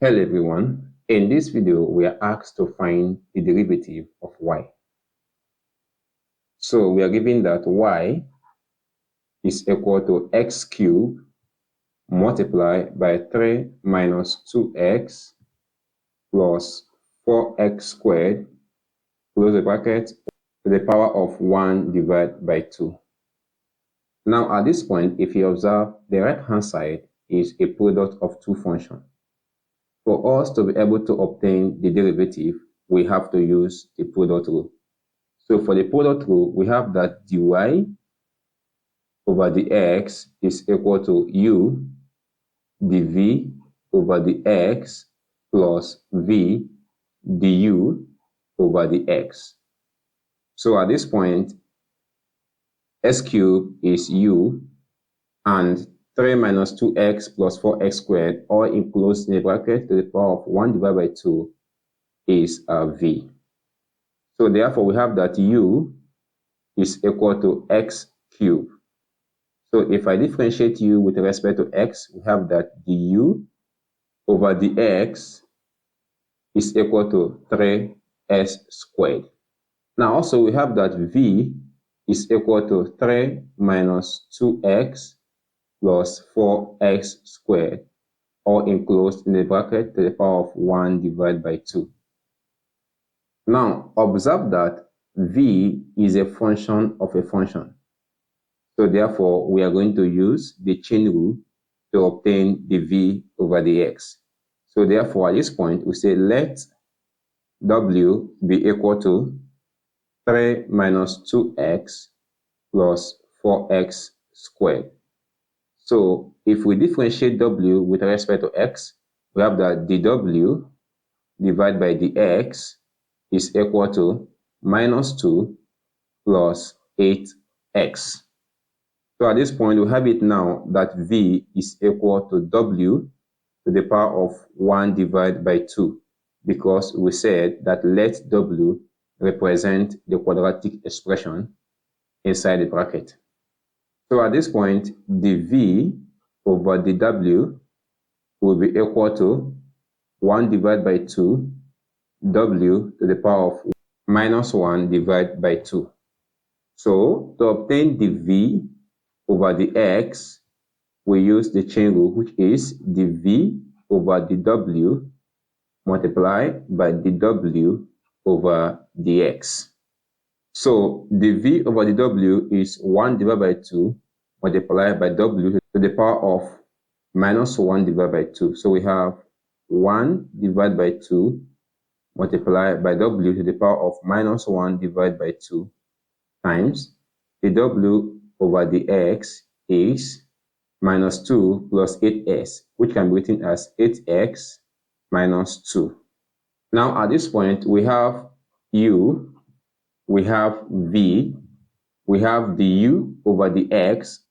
Hello everyone, in this video we are asked to find the derivative of y. So we are given that y is equal to x cubed multiplied by 3 minus 2x plus 4x squared close the bracket to the power of 1 divided by 2. Now at this point, if you observe, the right hand side is a product of two functions. For us to be able to obtain the derivative, we have to use the product rule. So for the product rule, we have that dy over the x is equal to u dv over the x plus v du over the x. So at this point, x cubed is u and 3 minus 2x plus 4x squared, all enclosed in a bracket to the power of 1 divided by 2 is v. So therefore, we have that u is equal to x cubed. So if I differentiate u with respect to x, we have that du over the x is equal to 3s squared. Now also we have that v is equal to 3 minus 2x plus 4x squared, all enclosed in the bracket to the power of 1 divided by 2. Now observe that v is a function of a function. So therefore, we are going to use the chain rule to obtain the v over the x. So therefore, at this point, we say let w be equal to 3 minus 2x plus 4x squared. So if we differentiate w with respect to x, we have that dw divided by dx is equal to minus 2 plus 8x. So at this point, we have it now that v is equal to w to the power of 1 divided by 2, because we said that let w represent the quadratic expression inside the bracket. So at this point, the v over the w will be equal to 1 divided by 2 w to the power of minus 1 divided by 2. So to obtain the v over the x, we use the chain rule, which is the v over the w multiplied by the w over the x. So the v over the w is 1 divided by 2 multiplied by w to the power of minus 1 divided by 2. So we have 1 divided by 2 multiplied by w to the power of minus 1 divided by 2 times the w over the x is minus 2 plus 8s, which can be written as 8x minus 2. Now at this point, we have u, we have v, we have the u over the x,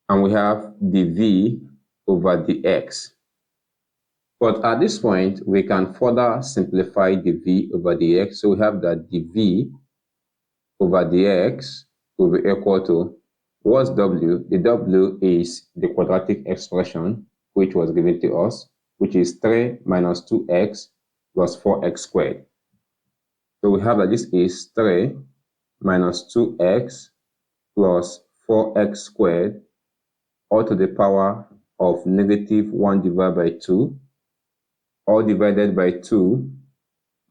and we have the v over the x. But at this point, we can further simplify the v over the x. So we have that the v over the x will be equal to, what's w? The w is the quadratic expression which was given to us, which is 3 minus 2x plus 4x squared. So we have that this is 3 minus 2x plus 4x squared, all to the power of negative 1 divided by 2, all divided by 2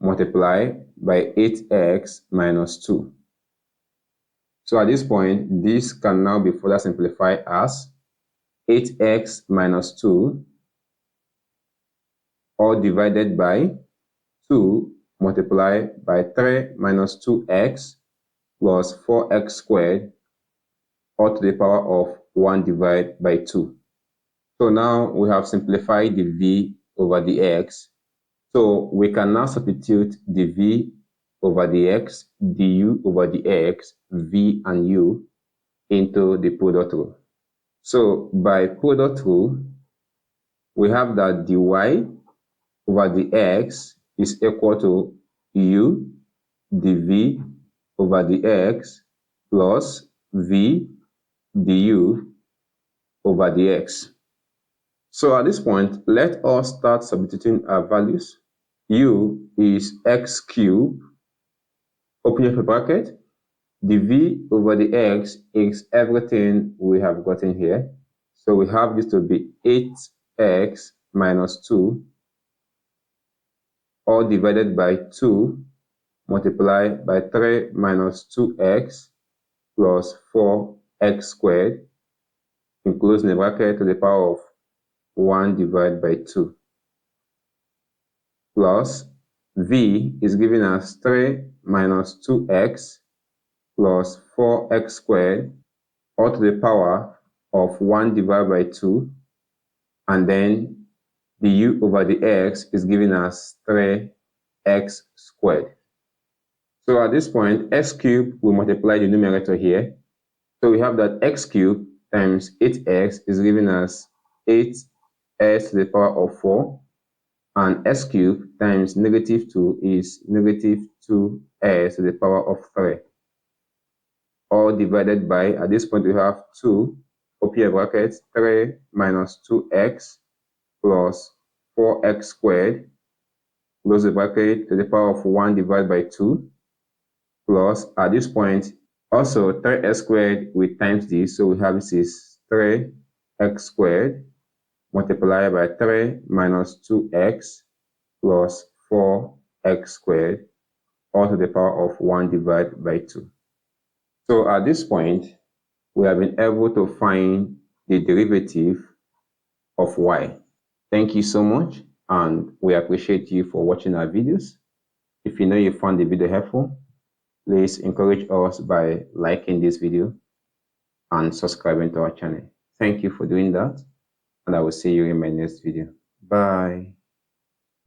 multiplied by 8x minus 2. So at this point, this can now be further simplified as 8x minus 2, all divided by 2 multiplied by 3 minus 2x plus 4x squared, all to the power of 1 divided by 2. So now we have simplified the v over the x. So we can now substitute the v over the x, du over the x, v and u into the product rule. So by product rule, we have that dy over the x is equal to u dv over the x plus v du over the x. So at this point, let us start substituting our values. U is x cubed, open up a bracket. The v over the x is everything we have gotten here. So we have this to be 8x minus 2, all divided by 2, multiplied by 3 minus 2x plus 4x squared, enclosing the bracket to the power of 1 divided by 2, plus v is giving us 3 minus 2x plus 4x squared, all to the power of 1 divided by 2, and then the u over the x is giving us 3x squared. So at this point, x cubed will multiply the numerator here. So we have that x cubed times 8x is giving us 8s to the power of 4, and x cubed times negative 2 is negative 2s to the power of 3. All divided by, at this point we have 2, open your brackets, 3 minus 2x plus 4x squared, close the bracket, to the power of 1 divided by 2, plus, at this point, also 3x squared with times this, so we have this is 3x squared multiplied by 3 minus 2x plus 4x squared, all to the power of 1 divided by 2. So at this point, we have been able to find the derivative of y. Thank you so much, and we appreciate you for watching our videos. If you know you found the video helpful, please encourage us by liking this video and subscribing to our channel. Thank you for doing that, and I will see you in my next video. Bye.